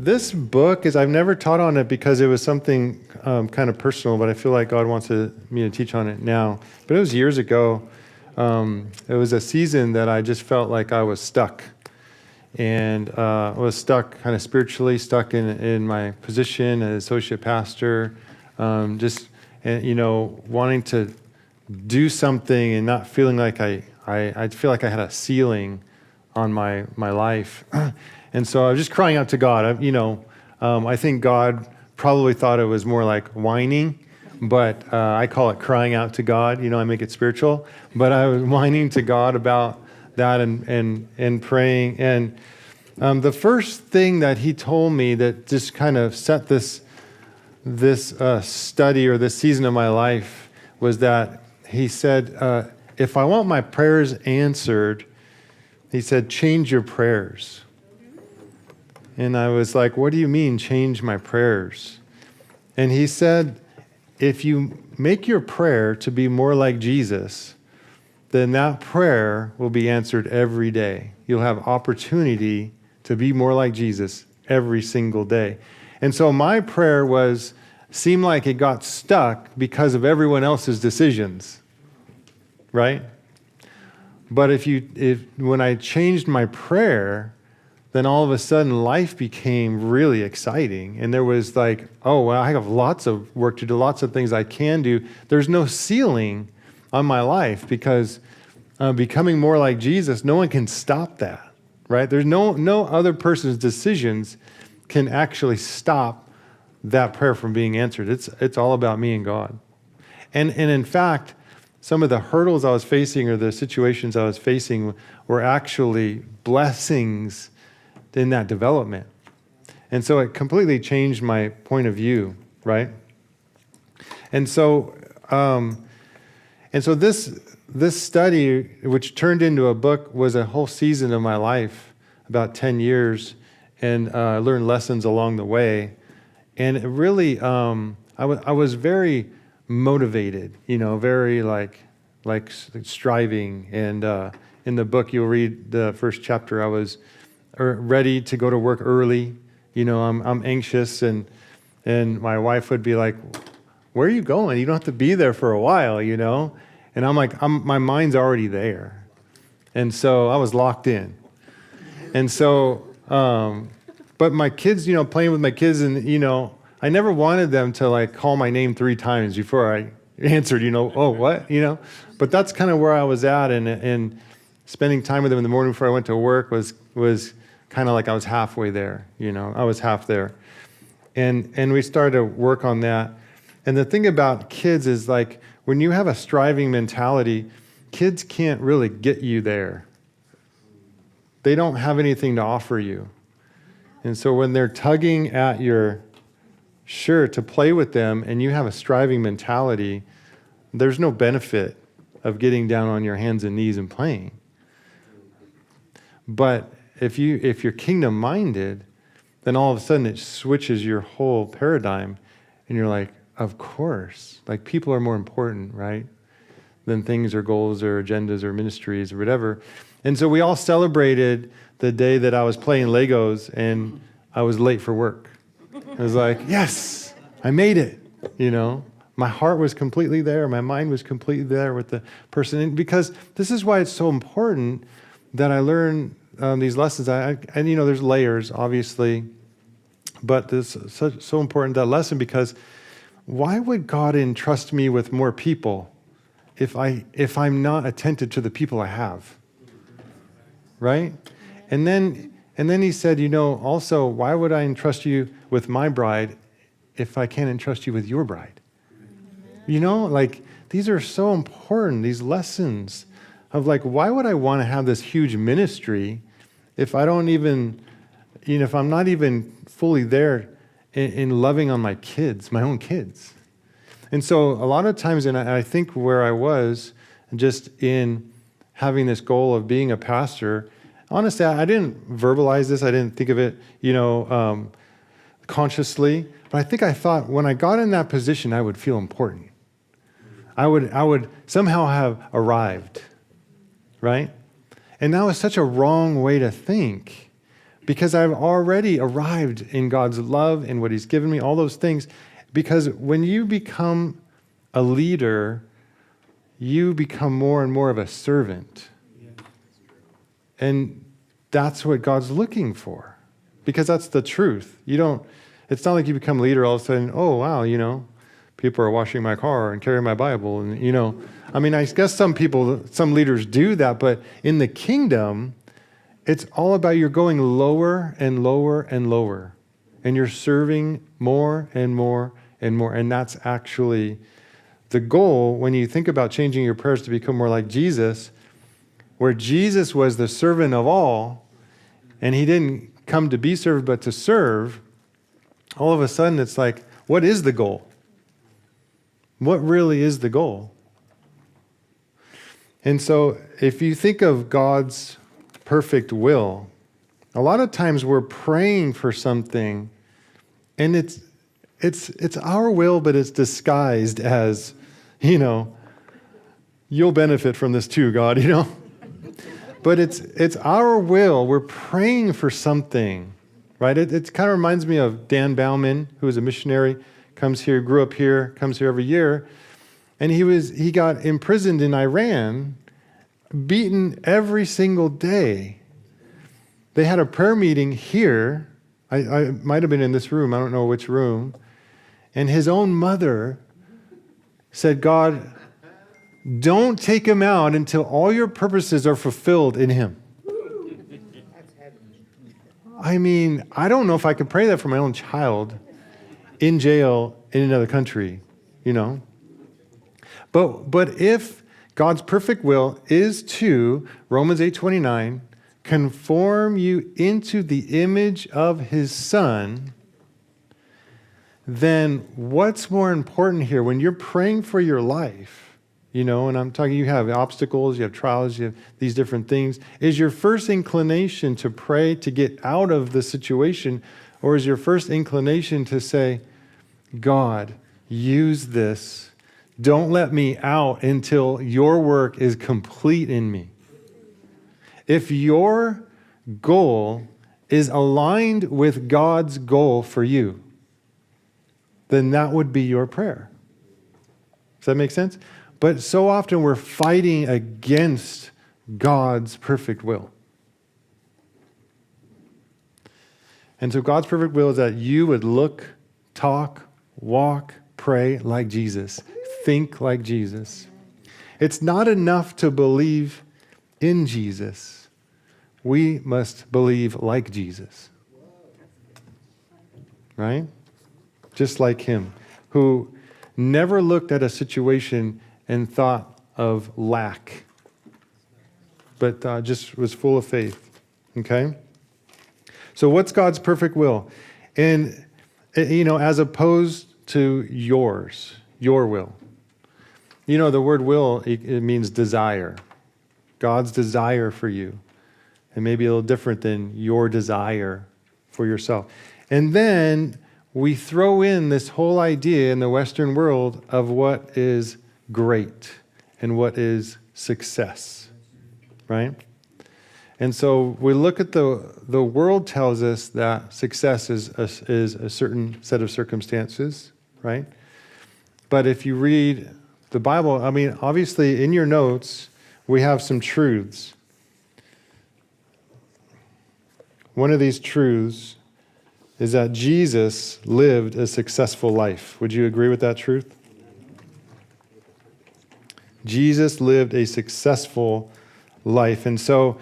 this book is, I've never taught on it because it was something kind of personal, but I feel like God wants me to teach on it now. But it was years ago. It was a season that I just felt like I was stuck. And I was stuck kind of spiritually, stuck in my position as associate pastor, wanting to do something and not feeling like I feel like I had a ceiling on my life. And so I was just crying out to God. I think God probably thought it was more like whining, but I call it crying out to God. I make it spiritual. But I was whining to God about that and praying. And the first thing that he told me that just kind of set this study or this season of my life was that he said, if I want my prayers answered, he said, change your prayers. And I was like, what do you mean, change my prayers? And he said, if you make your prayer to be more like Jesus, then that prayer will be answered every day. You'll have opportunity to be more like Jesus every single day. And so my prayer seemed like it got stuck because of everyone else's decisions, right? But when I changed my prayer, then all of a sudden life became really exciting. And there was like, oh, well, I have lots of work to do, lots of things I can do. There's no ceiling on my life because becoming more like Jesus, no one can stop that, right? There's no other person's decisions can actually stop that prayer from being answered. It's all about me and God. And in fact, some of the hurdles I was facing or the situations I was facing were actually blessings in that development. And so it completely changed my point of view, right? And so this study, which turned into a book, was a whole season of my life, about 10 years, and I learned lessons along the way. And it really, I was very motivated, very like striving. And in the book, you'll read the first chapter, I was ready to go to work early. I'm anxious, and my wife would be like, where are you going? You don't have to be there for a while, And I'm like, my mind's already there. And so I was locked in. And so, but my kids, playing with my kids, and, I never wanted them to like call my name 3 times before I answered, oh, what, But that's kind of where I was at, and spending time with them in the morning before I went to work was kind of like I was halfway there, I was half there. And we started to work on that. And the thing about kids is like, when you have a striving mentality, kids can't really get you there. They don't have anything to offer you. And so when they're tugging at your shirt to play with them and you have a striving mentality, there's no benefit of getting down on your hands and knees and playing. But if you're kingdom-minded, then all of a sudden it switches your whole paradigm, and you're like, of course, like people are more important, right, than things or goals or agendas or ministries or whatever. And so we all celebrated the day that I was playing Legos and I was late for work. I was like, yes, I made it, My heart was completely there. My mind was completely there with the person. And because this is why it's so important that I learn these lessons. And there's layers, obviously, but this is so important, that lesson, because why would God entrust me with more people if I'm not attentive to the people I have, right? And then he said, also, why would I entrust you with my bride if I can't entrust you with your bride? These are so important, these lessons of why would I want to have this huge ministry if I don't even, if I'm not even fully there in loving on my kids, my own kids. And so a lot of times, and I think where I was just in having this goal of being a pastor, honestly, I didn't verbalize this. I didn't think of it, consciously. But I think I thought when I got in that position, I would feel important. I would somehow have arrived, right? And that was such a wrong way to think, because I've already arrived in God's love and what he's given me, all those things. Because when you become a leader, you become more and more of a servant. And that's what God's looking for, because that's the truth. It's not like you become a leader all of a sudden, oh, wow, people are washing my car and carrying my Bible. And, I guess some leaders do that, but in the kingdom, it's all about you're going lower and lower and lower, and you're serving more and more and more. And that's actually the goal when you think about changing your prayers to become more like Jesus, where Jesus was the servant of all, and he didn't come to be served, but to serve. All of a sudden, it's like, what is the goal? What really is the goal? And so if you think of God's perfect will, a lot of times we're praying for something, and it's our will, but it's disguised as, you'll benefit from this too, God, But it's our will. We're praying for something, right? It kind of reminds me of Dan Bauman, who was a missionary, comes here, grew up here, comes here every year, and he got imprisoned in Iran, beaten every single day. They had a prayer meeting here. I might have been in this room. I don't know which room. And his own mother said, God, don't take him out until all your purposes are fulfilled in him. I don't know if I could pray that for my own child in jail in another country, But if God's perfect will is to, Romans 8:29, conform you into the image of his Son, then what's more important here when you're praying for your life, and I'm talking, you have obstacles, you have trials, you have these different things. Is your first inclination to pray to get out of the situation, or is your first inclination to say, God, use this. Don't let me out until your work is complete in me. If your goal is aligned with God's goal for you, then that would be your prayer. Does that make sense? But so often we're fighting against God's perfect will. And so God's perfect will is that you would look, talk, walk, pray like Jesus. Think like Jesus. It's not enough to believe in Jesus. We must believe like Jesus. Right? Just like him, who never looked at a situation and thought of lack, but just was full of faith. Okay? So what's God's perfect will? And, as opposed to your will. The word will, it means desire. God's desire for you. It may be a little different than your desire for yourself. And then we throw in this whole idea in the Western world of what is great and what is success, right? And so we look at the world tells us that success is a certain set of circumstances, right? But if you read the Bible, obviously in your notes, we have some truths. One of these truths is that Jesus lived a successful life. Would you agree with that truth? Jesus lived a successful life. And so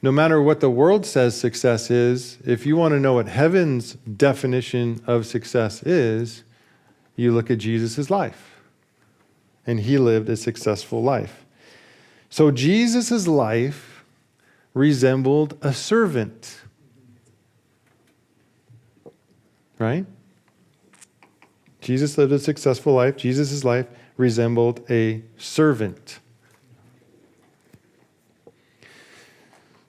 no matter what the world says success is, if you want to know what heaven's definition of success is, you look at Jesus' life. And he lived a successful life. So Jesus' life resembled a servant. Right? Jesus lived a successful life. Jesus' life resembled a servant.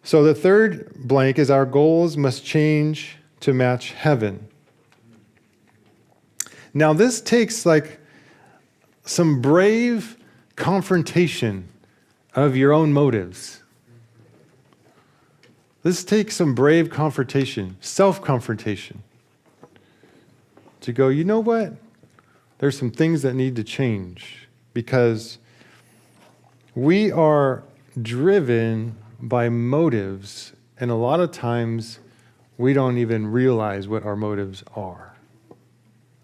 So the third blank is our goals must change to match heaven. Now this takes some brave confrontation of your own motives. This takes some brave confrontation, self-confrontation, to go, you know what? There's some things that need to change because we are driven by motives, and a lot of times we don't even realize what our motives are.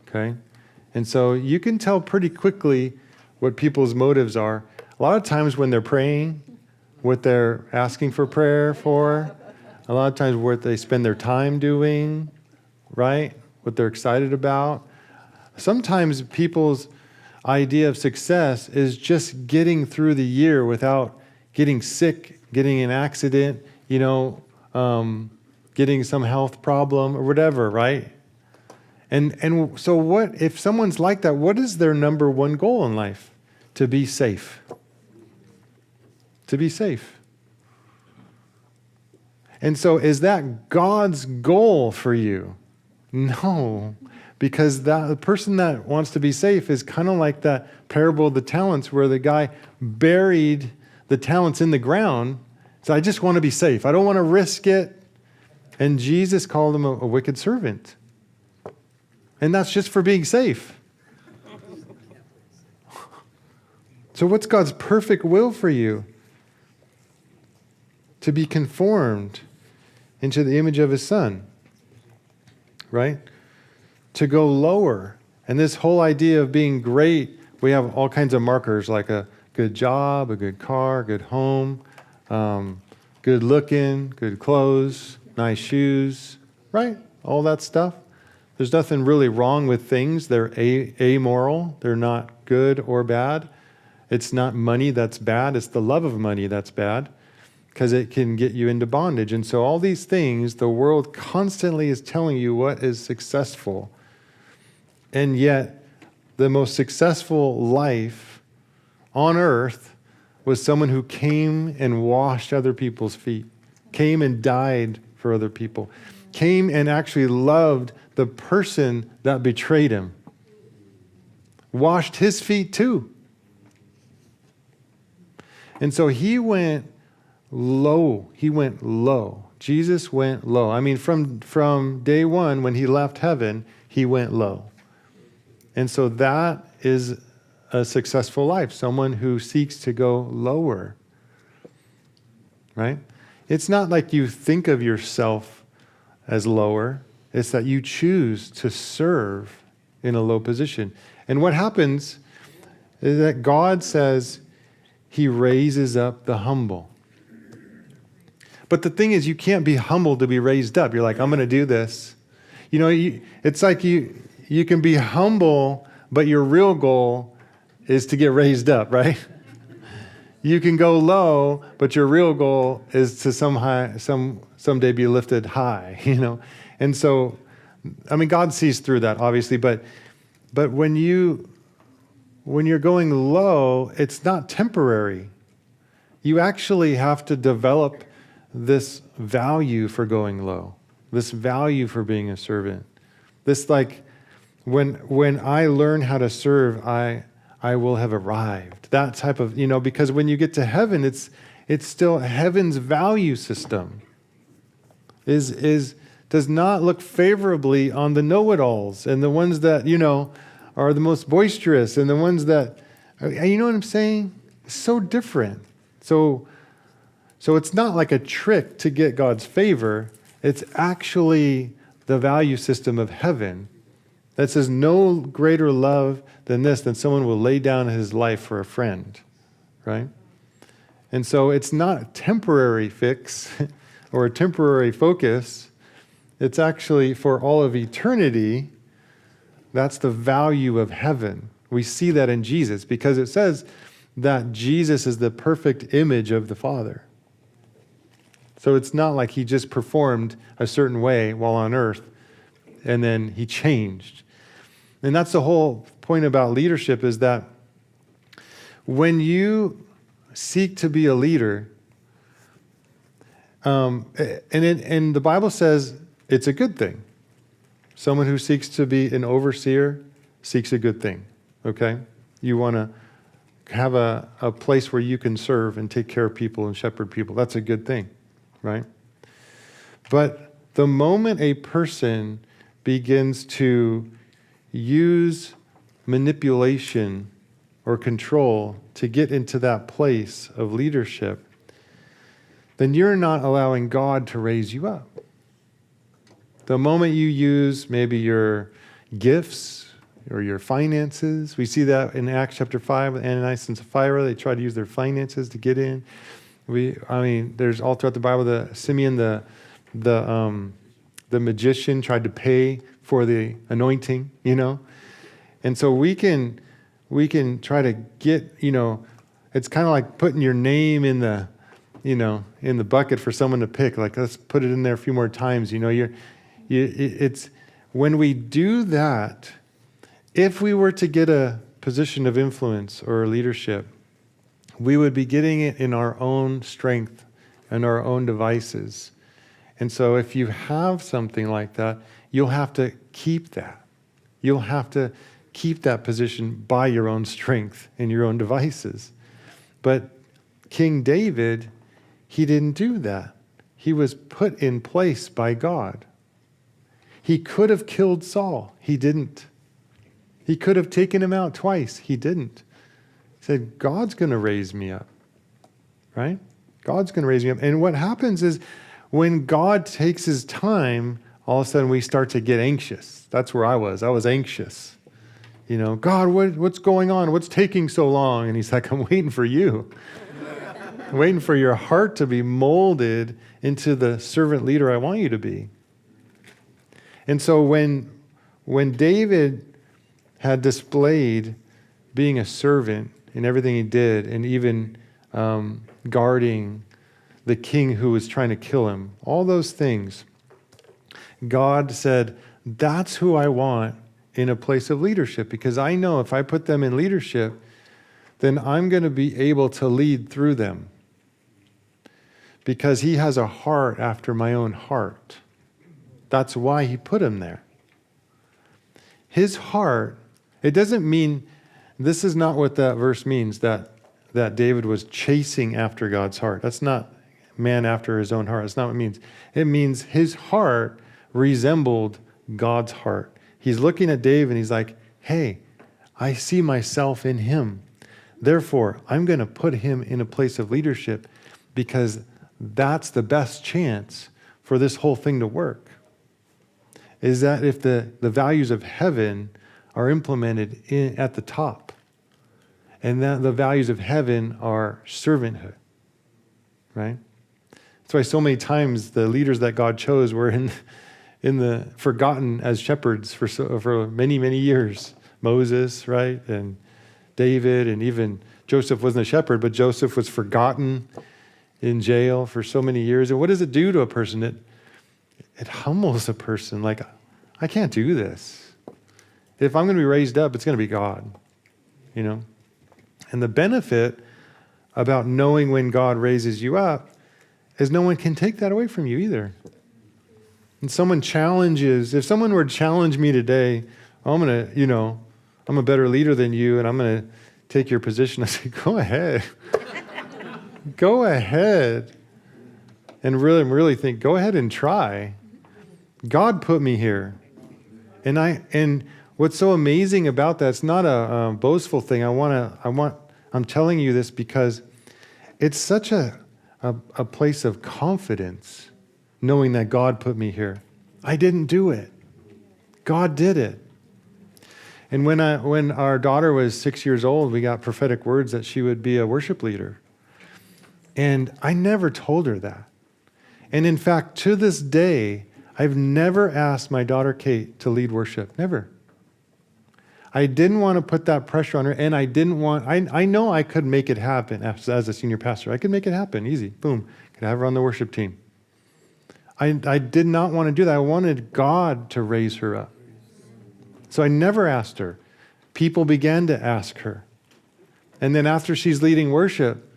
Okay? And so you can tell pretty quickly what people's motives are. A lot of times when they're praying, what they're asking for prayer for, a lot of times what they spend their time doing, right? What they're excited about. Sometimes people's idea of success is just getting through the year without getting sick, getting an accident, getting some health problem or whatever, right? And so what, if someone's like that, what is their number one goal in life? To be safe. To be safe. And so is that God's goal for you? No, because the person that wants to be safe is kind of like that parable of the talents where the guy buried the talents in the ground. So I just want to be safe. I don't want to risk it. And Jesus called him a wicked servant. And that's just for being safe. So what's God's perfect will for you? To be conformed into the image of his Son, right? To go lower. And this whole idea of being great, we have all kinds of markers like a good job, a good car, good home, good looking, good clothes, nice shoes, right? All that stuff. There's nothing really wrong with things. They're amoral. They're not good or bad. It's not money that's bad. It's the love of money that's bad, because it can get you into bondage. And so all these things, the world constantly is telling you what is successful. And yet, the most successful life on earth was someone who came and washed other people's feet, came and died for other people, came and actually loved the person that betrayed him, washed his feet too. And so he went low. He went low. Jesus went low. I mean, from day one, when he left heaven, he went low. And so that is a successful life, someone who seeks to go lower, right? It's not like you think of yourself as lower. It's that you choose to serve in a low position. And what happens is that God says he raises up the humble. But the thing is, you can't be humble to be raised up. You're like, I'm going to do this. It's like you can be humble, but your real goal is to get raised up, right? You can go low, but your real goal is to someday be lifted high, And so, I mean, God sees through that, obviously, but when you're going low, it's not temporary. You actually have to develop this value for going low, this value for being a servant. This like, when I learn how to serve, I will have arrived. That type of, because when you get to heaven, it's still heaven's value system does not look favorably on the know-it-alls and the ones that, are the most boisterous and the ones that, you know what I'm saying? It's so different. So it's not like a trick to get God's favor. It's actually the value system of heaven that says no greater love than this, than someone will lay down his life for a friend, right? And so it's not a temporary fix or a temporary focus. It's actually for all of eternity. That's the value of heaven. We see that in Jesus because it says that Jesus is the perfect image of the Father. So it's not like he just performed a certain way while on earth and then he changed. And that's the whole point about leadership, is that when you seek to be a leader, and the Bible says it's a good thing. Someone who seeks to be an overseer seeks a good thing, okay? You want to have a place where you can serve and take care of people and shepherd people. That's a good thing, right? But the moment a person begins to use manipulation or control to get into that place of leadership, then you're not allowing God to raise you up. The moment you use maybe your gifts or your finances, we see that in Acts chapter 5 with Ananias and Sapphira. They tried to use their finances to get in. There's all throughout the Bible, the Simeon, the magician tried to pay for the anointing, And so we can try to get, it's kind of like putting your name in the, in the bucket for someone to pick. Like, let's put it in there a few more times. It's when we do that, if we were to get a position of influence or leadership, we would be getting it in our own strength and our own devices. And so if you have something like that, you'll have to keep that. You'll have to keep that position by your own strength and your own devices. But King David, he didn't do that. He was put in place by God. He could have killed Saul. He didn't. He could have taken him out twice. He didn't. He said, God's going to raise me up, right? God's going to raise me up. And what happens is when God takes his time, all of a sudden we start to get anxious. That's where I was. I was anxious. God, what's going on? What's taking so long? And he's like, I'm waiting for you. I'm waiting for your heart to be molded into the servant leader I want you to be. And so when David had displayed being a servant in everything he did, and even guarding the king who was trying to kill him, all those things, God said, that's who I want in a place of leadership, because I know if I put them in leadership, then I'm going to be able to lead through them, because he has a heart after my own heart. That's why he put him there. His heart, it doesn't mean, this is not what that verse means, that David was chasing after God's heart. That's not man after his own heart. That's not what it means. It means his heart resembled God's heart. He's looking at David and he's like, hey, I see myself in him. Therefore, I'm going to put him in a place of leadership, because that's the best chance for this whole thing to work. Is that if the values of heaven are implemented at the top, and that the values of heaven are servanthood, right? That's why so many times the leaders that God chose were in the forgotten as shepherds for many, many years. Moses, right? And David, and even Joseph wasn't a shepherd, but Joseph was forgotten in jail for so many years. And what does it do to a person? It humbles a person. Like, I can't do this. If I'm going to be raised up, it's going to be God, And the benefit about knowing when God raises you up is no one can take that away from you either. And if someone were to challenge me today, I'm a better leader than you, and I'm going to take your position. I say, go ahead. Go ahead. And really think, go ahead and try. God put me here. And what's so amazing about that, it's not a boastful thing. I'm telling you this because it's such a place of confidence, knowing that God put me here. I didn't do it. God did it. And when our daughter was 6 years old, we got prophetic words that she would be a worship leader. And I never told her that. And in fact, to this day, I've never asked my daughter Kate to lead worship. Never. I didn't want to put that pressure on her, and I know I could make it happen as a senior pastor. I could make it happen, easy. Boom. Could have her on the worship team. I did not want to do that. I wanted God to raise her up. So I never asked her. People began to ask her. And then after she's leading worship,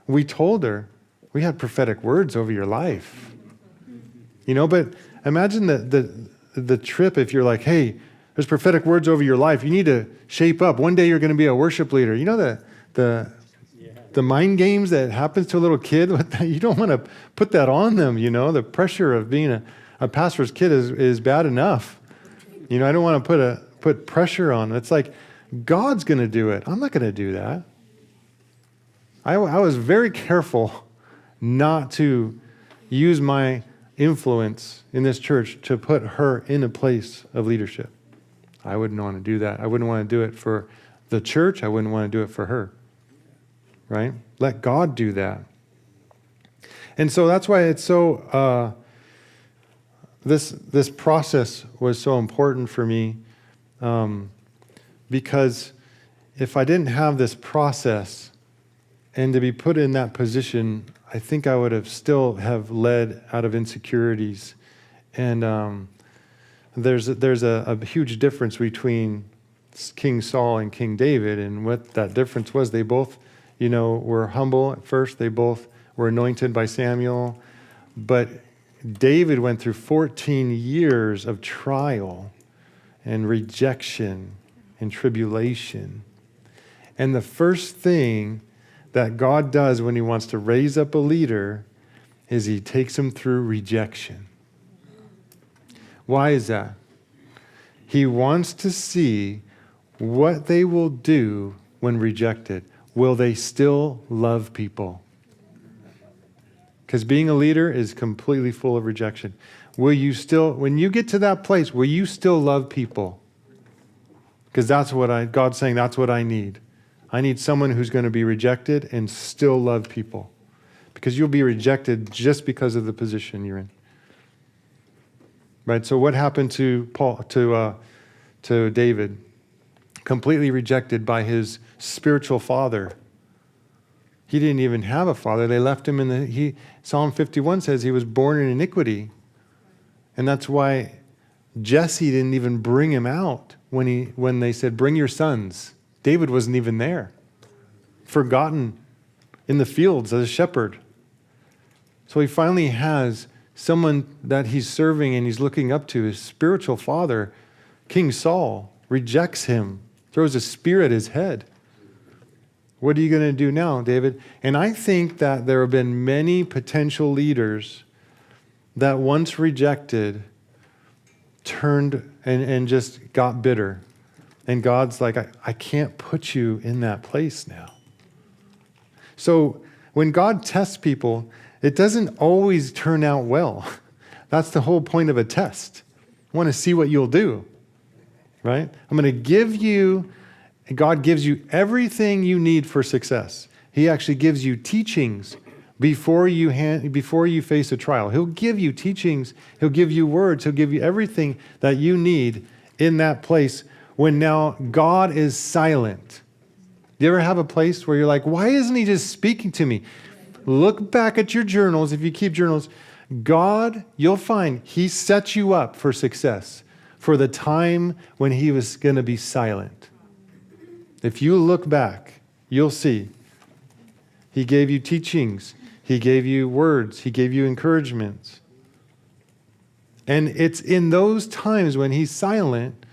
we told her, we had prophetic words over your life. But imagine the trip if you're like, hey, there's prophetic words over your life. You need to shape up. One day you're going to be a worship leader. The the mind games that happens to a little kid, you don't want to put that on them, The pressure of being a pastor's kid is bad enough. I don't want to put pressure on. It's like, God's going to do it. I'm not going to do that. I was very careful not to use my influence in this church to put her in a place of leadership. I wouldn't want to do that. I wouldn't want to do it for the church. I wouldn't want to do it for her. Right? Let God do that. And so that's why it's so, this process was so important for me, because if I didn't have this process and to be put in that position, I think I would have still have led out of insecurities. And there's a huge difference between King Saul and King David, and what that difference was. They both, were humble at first. They both were anointed by Samuel. But David went through 14 years of trial and rejection and tribulation. And the first thing that God does when he wants to raise up a leader is he takes him through rejection. Why is that? He wants to see what they will do when rejected. Will they still love people? Because being a leader is completely full of rejection. Will you still, when you get to that place, will you still love people? Because God's saying that's what I need. I need someone who's going to be rejected and still love people. Because you'll be rejected just because of the position you're in. Right? So what happened to David? Completely rejected by his spiritual father. He didn't even have a father. They left him Psalm 51 says he was born in iniquity. And that's why Jesse didn't even bring him out when they said, bring your sons. David wasn't even there. Forgotten in the fields as a shepherd. So he finally has someone that he's serving and he's looking up to, his spiritual father, King Saul, rejects him, throws a spear at his head. What are you going to do now, David? And I think that there have been many potential leaders that once rejected turned and just got bitter. And God's like, I can't put you in that place now. So when God tests people, it doesn't always turn out well. That's the whole point of a test. I want to see what you'll do, right? I'm going to give you, God gives you everything you need for success. He actually gives you teachings before you face a trial. He'll give you teachings. He'll give you words. He'll give you everything that you need in that place when now God is silent. Do you ever have a place where you're like, why isn't he just speaking to me? Look back at your journals. If you keep journals, God, you'll find he sets you up for success for the time when he was going to be silent. If you look back, you'll see he gave you teachings. He gave you words. He gave you encouragements. And it's in those times when he's silent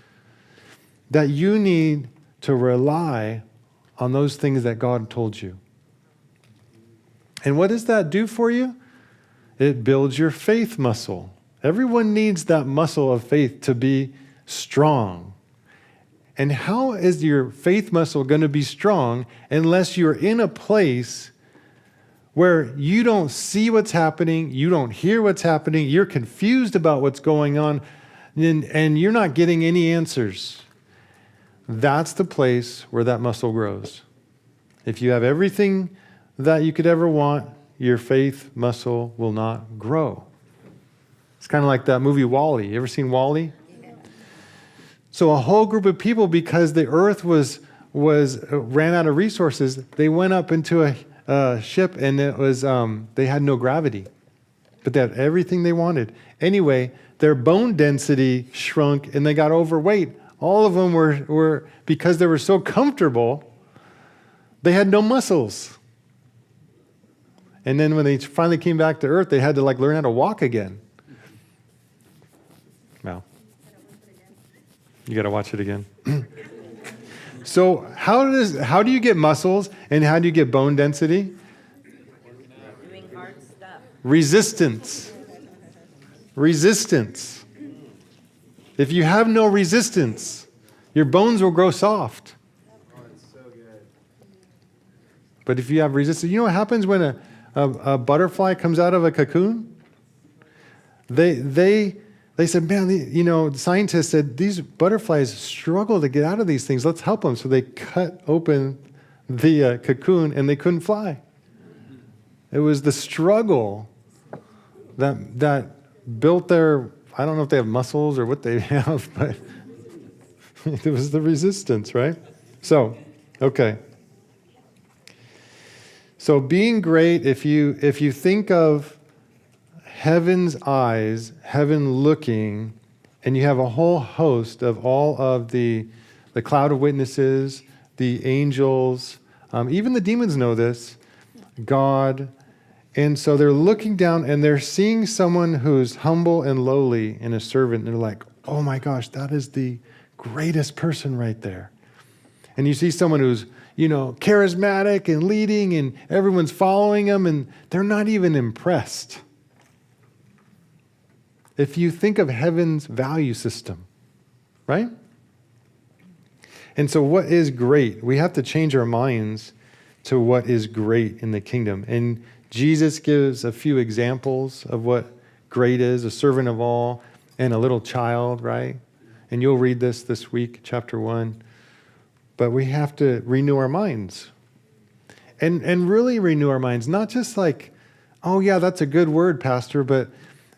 that you need to rely on those things that God told you. And what does that do for you? It builds your faith muscle. Everyone needs that muscle of faith to be strong. And how is your faith muscle going to be strong unless you're in a place where you don't see what's happening, you don't hear what's happening, you're confused about what's going on, and you're not getting any answers? That's the place where that muscle grows. If you have everything that you could ever want, your faith muscle will not grow. It's kind of like that movie WALL-E. You ever seen WALL-E? Yeah. So a whole group of people, because the earth ran out of resources, they went up into a ship, and it was they had no gravity, but they had everything they wanted. Anyway, their bone density shrunk, and they got overweight. All of them were because they were so comfortable, they had no muscles. And then when they finally came back to earth, they had to learn how to walk again. Well, you got to watch it again. So how do you get muscles and how do you get bone density? Doing hard stuff. Resistance. Resistance. If you have no resistance, your bones will grow soft. But if you have resistance, you know what happens when a butterfly comes out of a cocoon? They said, man, the scientists said these butterflies struggle to get out of these things. Let's help them. So they cut open the cocoon and they couldn't fly. It was the struggle that built their, I don't know if they have muscles or what they have, but it was the resistance, right? So, okay. So being great, if you think of heaven's eyes, heaven looking, and you have a whole host of all of the cloud of witnesses, the angels, even the demons know this, God. And so they're looking down and they're seeing someone who's humble and lowly and a servant. And they're like, oh my gosh, that is the greatest person right there. And you see someone who's, charismatic and leading and everyone's following them and they're not even impressed. If you think of heaven's value system, right? And so what is great? We have to change our minds to what is great in the kingdom. And Jesus gives a few examples of what great is, a servant of all and a little child, right? And you'll read this week, chapter 1. But we have to renew our minds. And really renew our minds, not just like, oh yeah, that's a good word, Pastor, but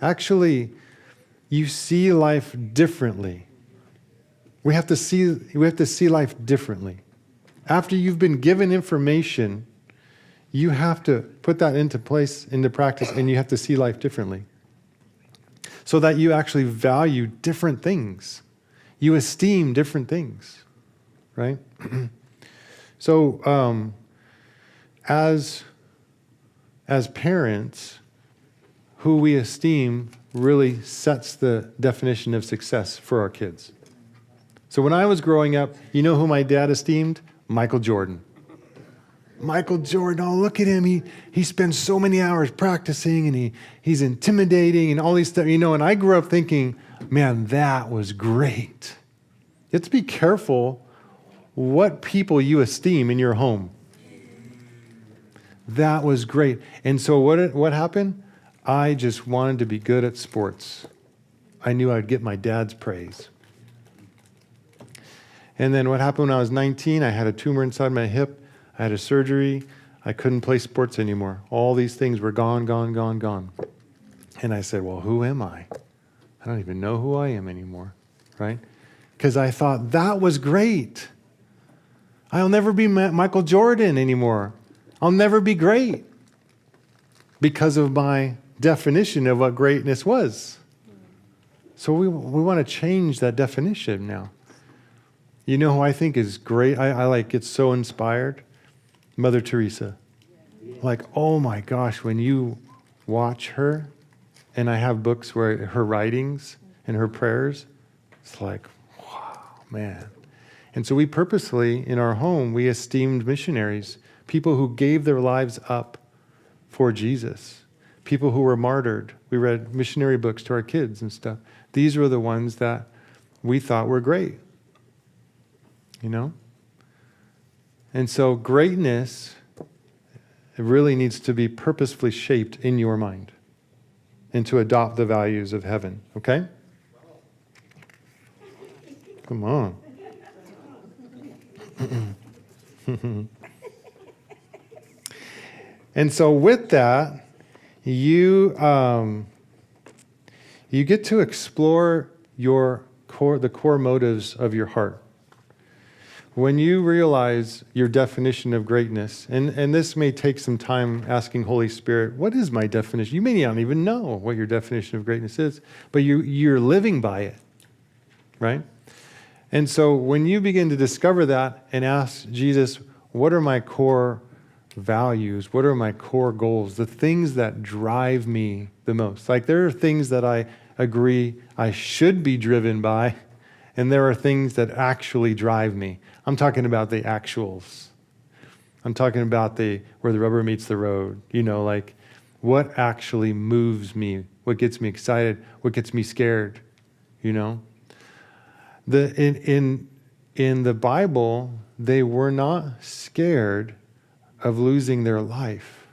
actually you see life differently. We have to see life differently. After you've been given information, you have to put that into practice, and you have to see life differently. So that you actually value different things. You esteem different things, right? So as parents, who we esteem really sets the definition of success for our kids. So when I was growing up, you know who my dad esteemed? Michael Jordan. Michael Jordan, oh, look at him. He spends so many hours practicing and he's intimidating and all these stuff, and I grew up thinking, man, that was great. You have to be careful what people you esteem in your home. That was great. And so what happened? I just wanted to be good at sports. I knew I'd get my dad's praise. And then what happened when I was 19, I had a tumor inside my hip. I had a surgery. I couldn't play sports anymore. All these things were gone. And I said, well, who am I? I don't even know who I am anymore, right? Because I thought that was great. I'll never be Michael Jordan anymore. I'll never be great because of my definition of what greatness was. So we want to change that definition now. You know who I think is great? I get so inspired? Mother Teresa. Like, oh my gosh, when you watch her, and I have books where her writings and her prayers, it's like, wow, man. And so we purposely, in our home, we esteemed missionaries, people who gave their lives up for Jesus, people who were martyred. We read missionary books to our kids and stuff. These were the ones that we thought were great, And so greatness, it really needs to be purposefully shaped in your mind and to adopt the values of heaven, okay? Come on. And so with that, you get to explore the core motives of your heart. When you realize your definition of greatness, and this may take some time asking Holy Spirit, what is my definition? You may not even know what your definition of greatness is, but you're living by it, right? And so when you begin to discover that and ask Jesus, what are my core values? What are my core goals? The things that drive me the most. Like there are things that I agree I should be driven by, And there are things that actually drive me. I'm talking about the actuals. I'm talking about where the rubber meets the road. Like what actually moves me, what gets me excited, what gets me scared. In the Bible, they were not scared of losing their life.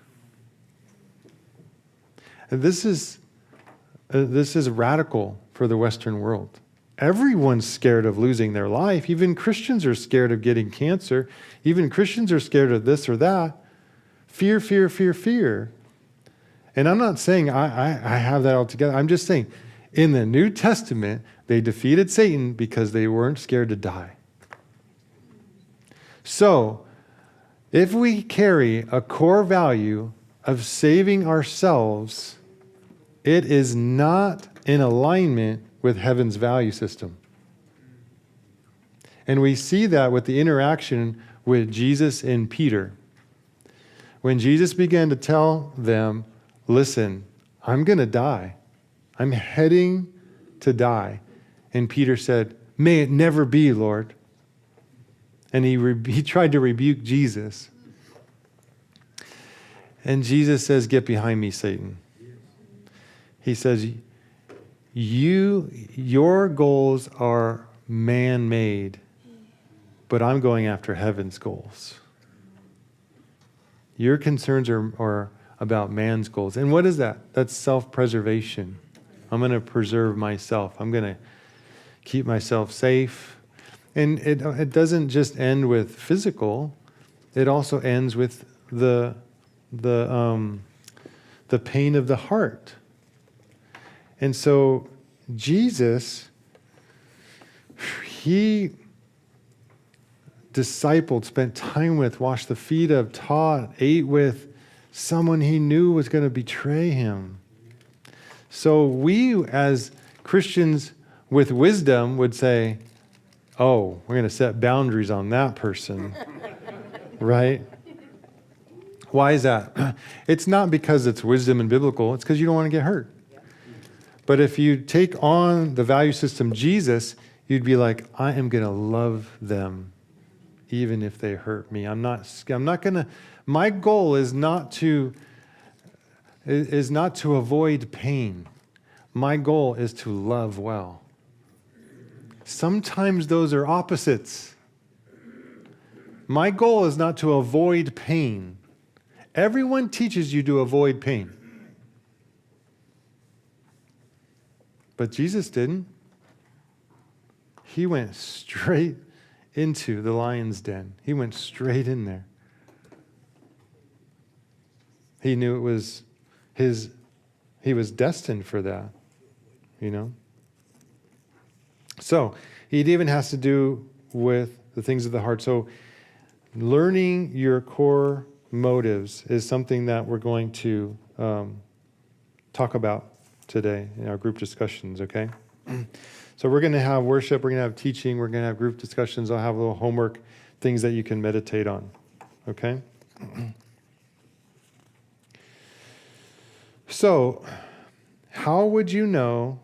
And this is radical for the Western world. Everyone's scared of losing their life. Even Christians are scared of getting cancer. Even Christians are scared of this or that. Fear, fear, fear, fear. And I'm not saying I have that all together. I'm just saying in the New Testament, they defeated Satan because they weren't scared to die. So, if we carry a core value of saving ourselves, it is not in alignment with heaven's value system. And we see that with the interaction with Jesus and Peter. When Jesus began to tell them, listen, I'm going to die. I'm heading to die. And Peter said, may it never be, Lord. And he tried to rebuke Jesus. And Jesus says, get behind me, Satan. He says, your goals are man-made, but I'm going after heaven's goals. Your concerns are about man's goals. And what is that? That's self-preservation. I'm going to preserve myself. I'm going to keep myself safe. And it doesn't just end with physical. It also ends with the pain of the heart. And so Jesus, he discipled, spent time with, washed the feet of, taught, ate with someone he knew was going to betray him. So we as Christians with wisdom would say, oh, we're going to set boundaries on that person, right? Why is that? It's not because it's wisdom and biblical. It's because you don't want to get hurt. But if you take on the value system Jesus, you'd be like, I am going to love them even if they hurt me. I'm not going to, my goal is not to avoid pain. My goal is to love well. Sometimes those are opposites. My goal is not to avoid pain. Everyone teaches you to avoid pain. But Jesus didn't. He went straight into the lion's den. He went straight in there. He knew it was he was destined for that, So it even has to do with the things of the heart. So learning your core motives is something that we're going to talk about today in our group discussions, okay? So we're going to have worship, we're going to have teaching, we're going to have group discussions. I'll have a little homework, things that you can meditate on, okay? So, how would you know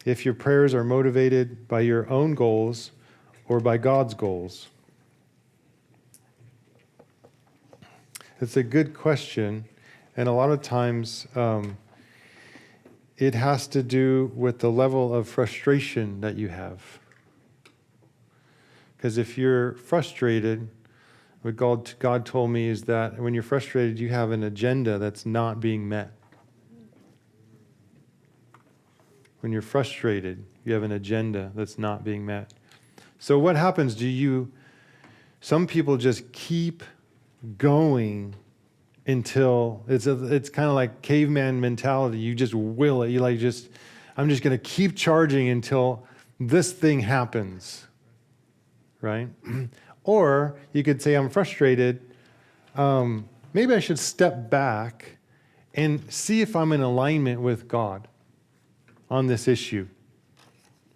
if your prayers are motivated by your own goals or by God's goals? It's a good question, and a lot of times it has to do with the level of frustration that you have. Because if you're frustrated, what God told me is that when you're frustrated, you have an agenda that's not being met. When you're frustrated, you have an agenda that's not being met. So what happens? Some people just keep going until it's kind of like caveman mentality. You just will it. I'm just going to keep charging until this thing happens, right? Or you could say, I'm frustrated. Maybe I should step back and see if I'm in alignment with God on this issue,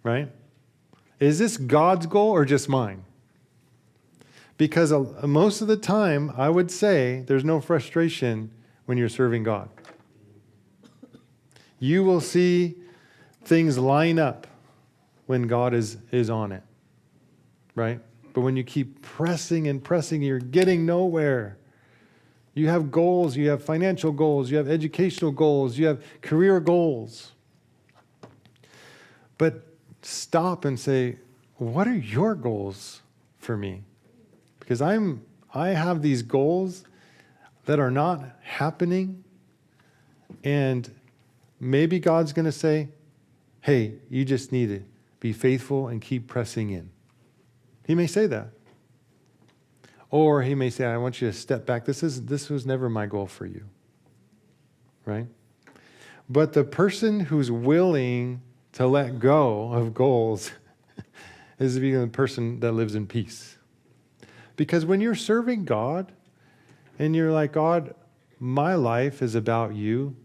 right? Is this God's goal or just mine? Because most of the time, I would say there's no frustration when you're serving God. You will see things line up when God is on it, right? But when you keep pressing and pressing, you're getting nowhere. You have goals, you have financial goals, you have educational goals, you have career goals. But stop and say, what are your goals for me? Because I have these goals that are not happening, and maybe God's going to say, hey, you just need to be faithful and keep pressing in. He may say that. Or he may say, I want you to step back. This was never my goal for you. Right? But the person who's willing to let go of goals is the person that lives in peace. Because when you're serving God and you're like, God, my life is about you,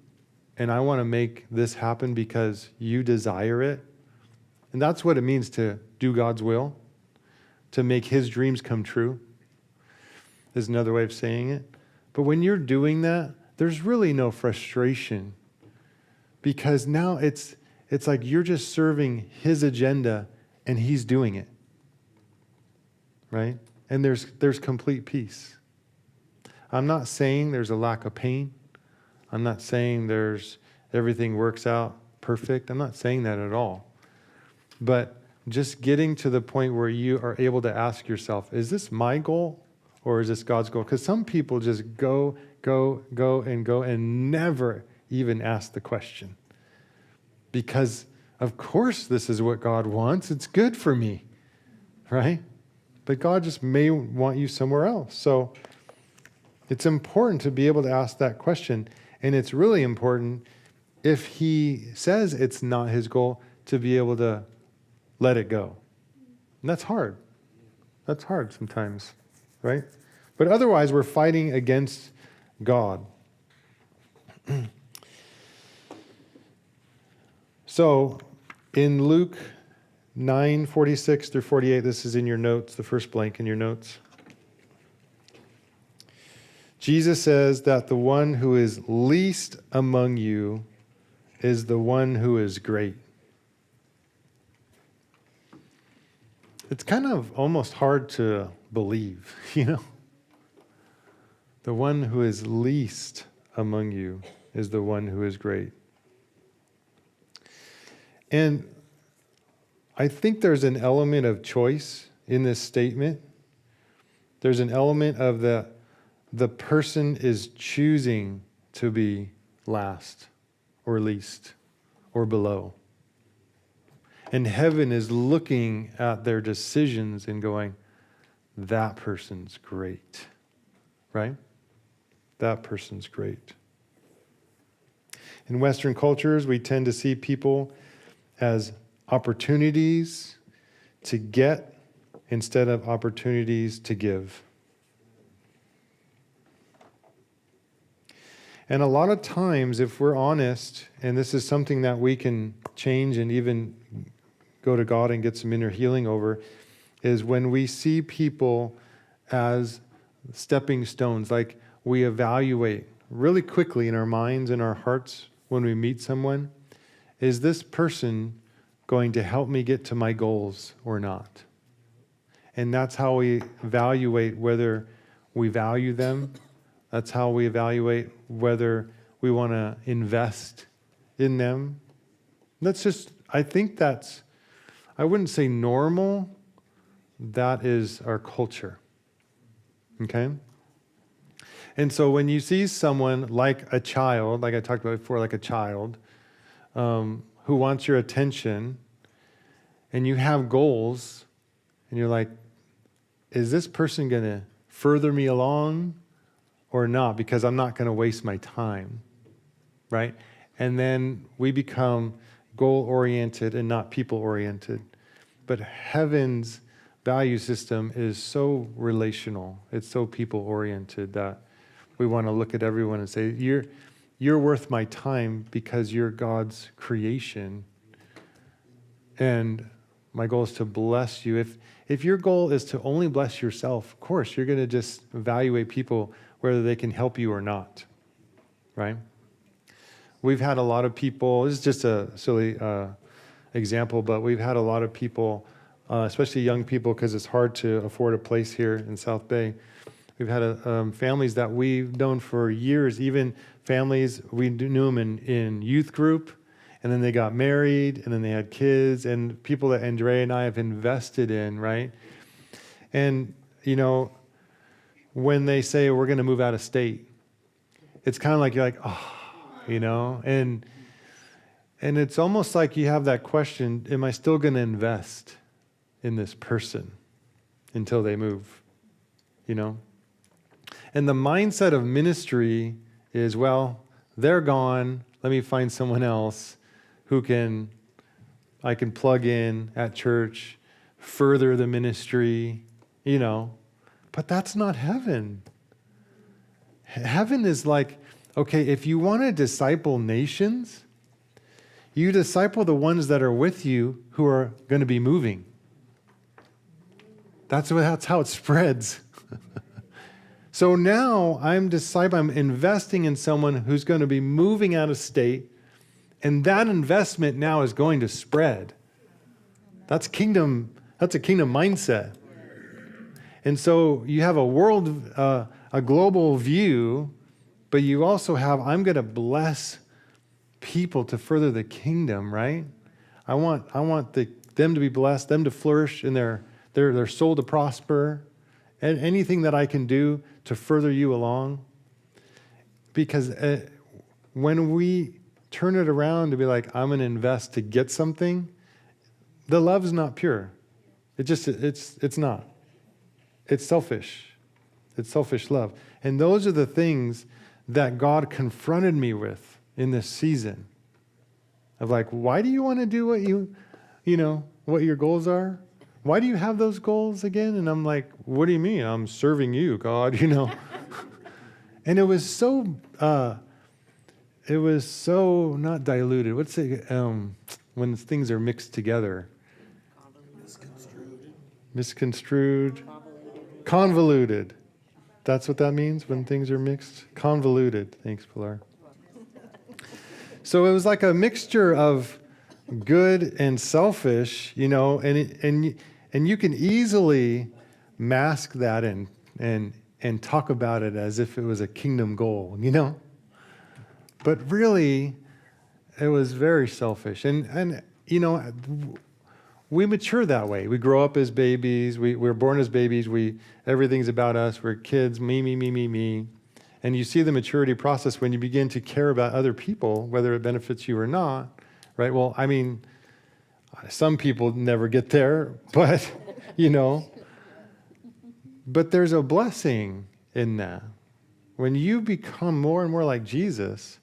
and I want to make this happen because you desire it. And that's what it means to do God's will, to make his dreams come true, is another way of saying it. But when you're doing that, there's really no frustration, because now it's like you're just serving his agenda and he's doing it, right? And there's complete peace. I'm not saying there's a lack of pain. I'm not saying everything works out perfect. I'm not saying that at all. But just getting to the point where you are able to ask yourself, is this my goal or is this God's goal? Because some people just go and never even ask the question. Because of course this is what God wants. It's good for me, right? But God just may want you somewhere else. So it's important to be able to ask that question. And it's really important, if he says it's not his goal, to be able to let it go. And that's hard. That's hard sometimes, right? But otherwise, we're fighting against God. So in Luke 9:46 through 48, this is in your notes, the first blank in your notes. Jesus says that the one who is least among you is the one who is great. It's kind of almost hard to believe, you know? The one who is least among you is the one who is great. And I think there's an element of choice in this statement. There's an element of the person is choosing to be last or least or below. And heaven is looking at their decisions and going, that person's great, right? That person's great. In Western cultures, we tend to see people as opportunities to get instead of opportunities to give. And a lot of times, if we're honest, and this is something that we can change and even go to God and get some inner healing over, is when we see people as stepping stones, like we evaluate really quickly in our minds and our hearts when we meet someone, is this person going to help me get to my goals or not? And that's how we evaluate whether we value them. That's how we evaluate whether we want to invest in them. I think that's, I wouldn't say normal, that is our culture. Okay? And so when you see someone like a child, like I talked about before, like a child, who wants your attention, and you have goals, and you're like, is this person going to further me along or not? Because I'm not going to waste my time, right? And then we become goal-oriented and not people-oriented. But heaven's value system is so relational. It's so people-oriented that we want to look at everyone and say, you're worth my time because you're God's creation. And my goal is to bless you. If your goal is to only bless yourself, of course, you're going to just evaluate people whether they can help you or not, right? We've had a lot of people, this is just a silly example, but we've had a lot of people, especially young people, because it's hard to afford a place here in South Bay. We've had families that we've known for years, even families, we knew them in youth group, and then they got married, and then they had kids, and people that Andrea and I have invested in, right? And, you know, when they say we're going to move out of state, it's kind of like, you're like, oh, you know, and it's almost like you have that question, am I still going to invest in this person until they move, you know? And the mindset of ministry is, well, they're gone, let me find someone else who I can plug in at church, further the ministry, you know. But that's not heaven. Heaven is like, okay, if you want to disciple nations, you disciple the ones that are with you who are going to be moving. That's how it spreads. So now I'm investing in someone who's going to be moving out of state, and that investment now is going to spread. That's a kingdom mindset. And so you have a global view, but you also have, I'm going to bless people to further the kingdom, right? I want them to be blessed, them to flourish in their soul to prosper, and anything that I can do to further you along. Because when we turn it around to be like, I'm going to invest to get something, the love is not pure. It's not. It's selfish. It's selfish love. And those are the things that God confronted me with in this season. Of like, why do you want to do what your goals are? Why do you have those goals again? And I'm like, what do you mean? I'm serving you, God, you know. And it was so not diluted. What's it, when things are mixed together? Misconstrued. Convoluted. That's what that means when things are mixed? Convoluted. Thanks, Pilar. So it was like a mixture of good and selfish, you know, and you can easily mask that and talk about it as if it was a kingdom goal, you know. But really, it was very selfish. And you know, we mature that way. We grow up as babies. We're born as babies. Everything's about us. We're kids, me. And you see the maturity process when you begin to care about other people, whether it benefits you or not, right? Well, I mean, some people never get there, but, you know, but there's a blessing in that. When you become more and more like Jesus,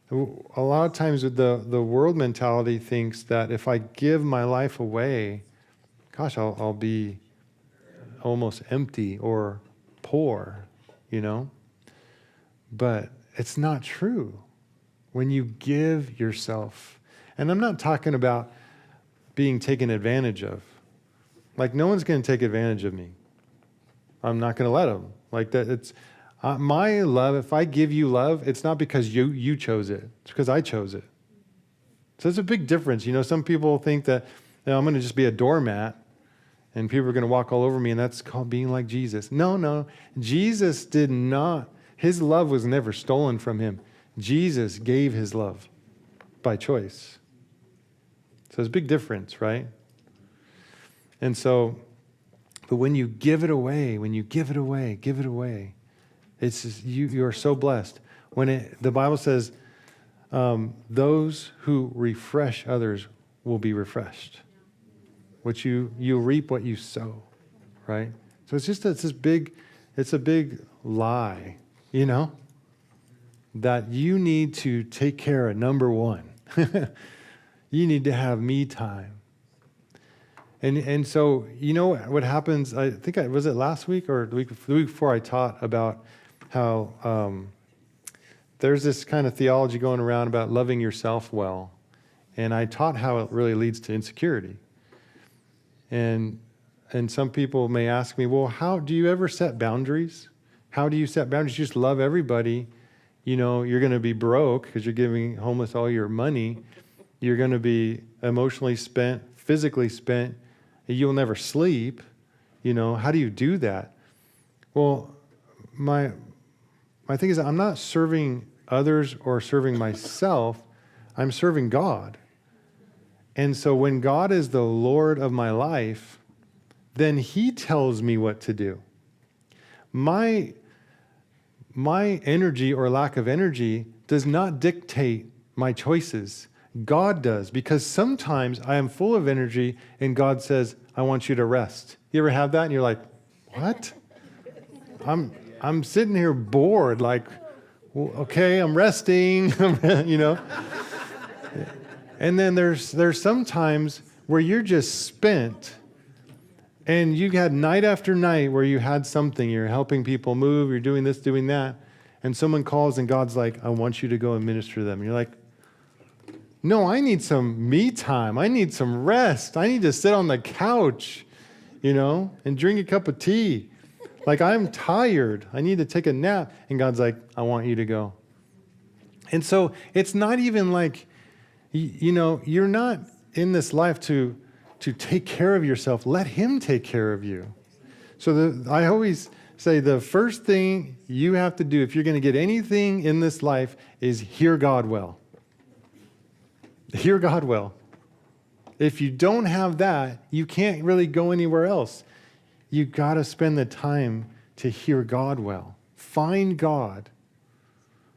a lot of times the world mentality thinks that if I give my life away, gosh, I'll be almost empty or poor, you know? But it's not true. When you give yourself, and I'm not talking about being taken advantage of. Like, no one's going to take advantage of me. I'm not going to let them. Like that, it's my love. If I give you love, it's not because you chose it. It's because I chose it. So there's a big difference. You know, some people think that, you know, I'm going to just be a doormat and people are going to walk all over me, and that's called being like Jesus. No. Jesus did not. His love was never stolen from him. Jesus gave his love by choice. So there's a big difference, right? And so, but when you give it away, give it away. It's just, you are so blessed. The Bible says, those who refresh others will be refreshed. What you reap what you sow, right? So it's a big lie, you know, that you need to take care of number one. You need to have me time. And so, you know what happens, I think, was it last week or the week before I taught about how there's this kind of theology going around about loving yourself well. And I taught how it really leads to insecurity. And some people may ask me, well, how do you ever set boundaries? How do you set boundaries? You just love everybody. You know, you're going to be broke because you're giving homeless all your money. You're going to be emotionally spent, physically spent. You'll never sleep. How do you do that? Well, my thing is that I'm not serving others or serving myself. I'm serving God. And so when God is the Lord of my life, then he tells me what to do. My energy or lack of energy does not dictate my choices. God does, because sometimes I am full of energy and God says, I want you to rest. You ever have that? And you're like, what? I'm sitting here bored, like, well, okay, I'm resting, And then there's some times where you're just spent and you had night after night where you had something, you're helping people move, you're doing this, doing that, and someone calls and God's like, I want you to go and minister to them. And you're like, no, I need some me time. I need some rest. I need to sit on the couch, and drink a cup of tea. Like, I'm tired. I need to take a nap. And God's like, I want you to go. And so it's not even like, you're not in this life to take care of yourself. Let him take care of you. So I always say the first thing you have to do if you're going to get anything in this life is hear God well. Hear God well. If you don't have that, you can't really go anywhere else. You got to spend the time to hear God well. Find God.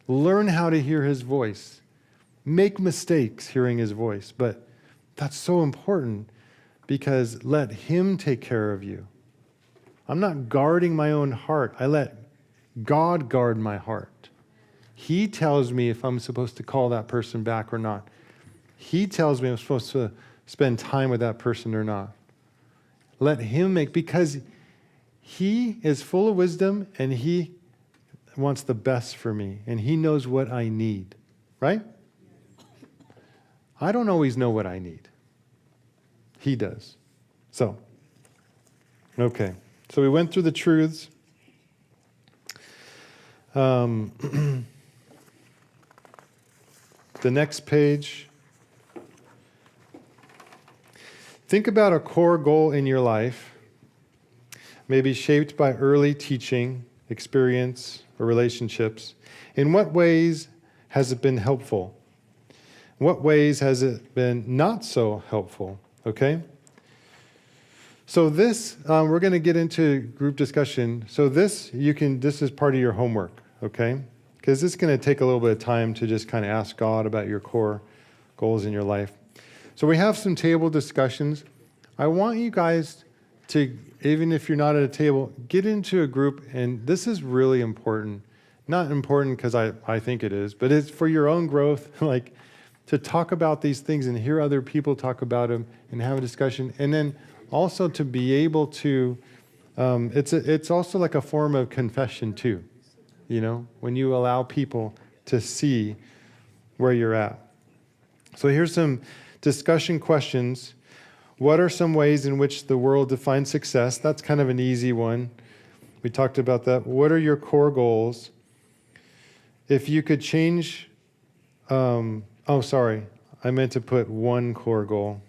Learn how to hear his voice. Make mistakes hearing his voice, but that's so important because let him take care of you. I'm not guarding my own heart. I let God guard my heart. He tells me if I'm supposed to call that person back or not. He tells me I'm supposed to spend time with that person or not. Let him because he is full of wisdom and he wants the best for me and he knows what I need, right? I don't always know what I need. He does. So, okay. So we went through the truths. The next page. Think about a core goal in your life, maybe shaped by early teaching, experience, or relationships. In what ways has it been helpful? In what ways has it been not so helpful? Okay? So this, we're going to get into group discussion. So this is part of your homework, okay? Because it's going to take a little bit of time to just kind of ask God about your core goals in your life. So we have some table discussions. I want you guys to, even if you're not at a table, get into a group, and this is really important. Not important because I think it is, but it's for your own growth, like to talk about these things and hear other people talk about them and have a discussion. And then also to be able to, it's also like a form of confession too, when you allow people to see where you're at. So here's some discussion questions. What are some ways in which the world defines success? That's kind of an easy one. We talked about that. What are your core goals? If you could change, I meant to put one core goal.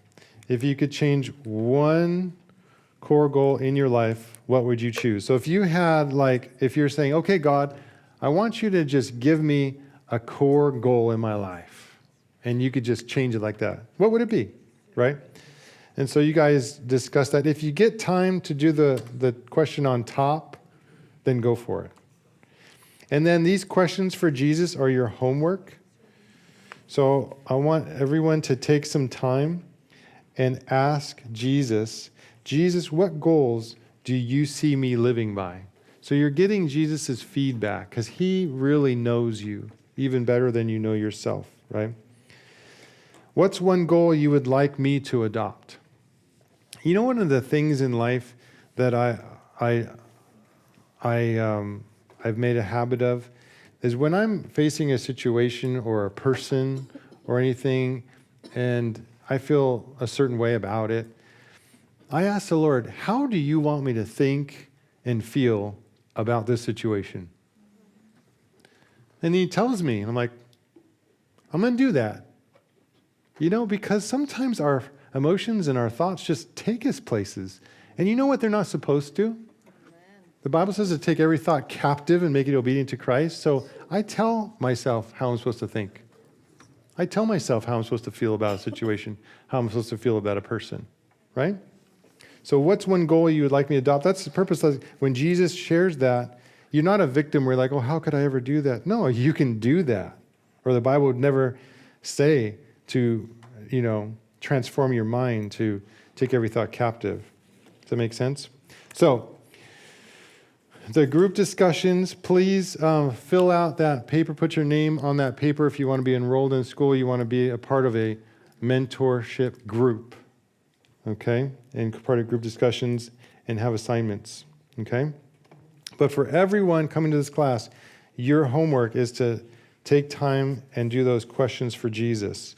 If you could change one core goal in your life, what would you choose? So if you had if you're saying, okay, God, I want you to just give me a core goal in my life, and you could just change it like that, what would it be, right? And so you guys discuss that. If you get time to do the question on top, then go for it. And then these questions for Jesus are your homework. So I want everyone to take some time and ask Jesus, what goals do you see me living by? So you're getting Jesus' feedback because he really knows you even better than you know yourself, right? What's one goal you would like me to adopt? One of the things in life that I've made a habit of is when I'm facing a situation or a person or anything and I feel a certain way about it, I ask the Lord, how do you want me to think and feel about this situation? And he tells me, and I'm like, I'm going to do that. Because sometimes our emotions and our thoughts just take us places. And you know what they're not supposed to? The Bible says to take every thought captive and make it obedient to Christ. So I tell myself how I'm supposed to think. I tell myself how I'm supposed to feel about a situation, how I'm supposed to feel about a person, right? So what's one goal you would like me to adopt? That's the purpose of when Jesus shares that. You're not a victim where you're like, oh, how could I ever do that? No, you can do that. Or the Bible would never say to, transform your mind to take every thought captive. Does that make sense? So the group discussions, please fill out that paper. Put your name on that paper if you want to be enrolled in school. You want to be a part of a mentorship group, okay? And part of group discussions and have assignments, okay? But for everyone coming to this class, your homework is to take time and do those questions for Jesus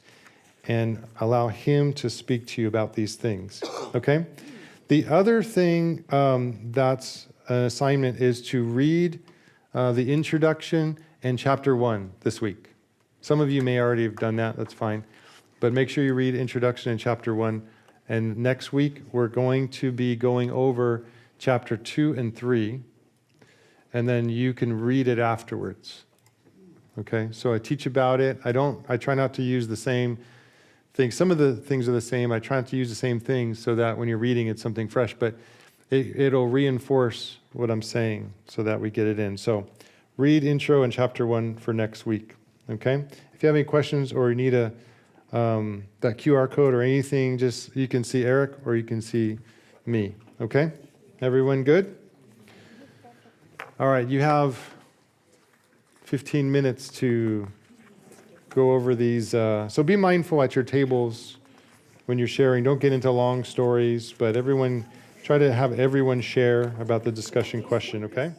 and allow him to speak to you about these things, okay? The other thing that's an assignment is to read the introduction and chapter 1 this week. Some of you may already have done that, that's fine. But make sure you read introduction and chapter 1. And next week, we're going to be going over chapter 2 and 3. And then you can read it afterwards. Okay, so I teach about it. I try not to use the same things. Some of the things are the same. I try not to use the same things so that when you're reading, it's something fresh. But it'll reinforce what I'm saying so that we get it in. So read intro and chapter 1 for next week, okay? If you have any questions or you need that QR code or anything, just you can see Eric or you can see me, okay? Everyone good? All right, you have 15 minutes to go over these. So be mindful at your tables when you're sharing. Don't get into long stories, but try to have everyone share about the discussion question, okay?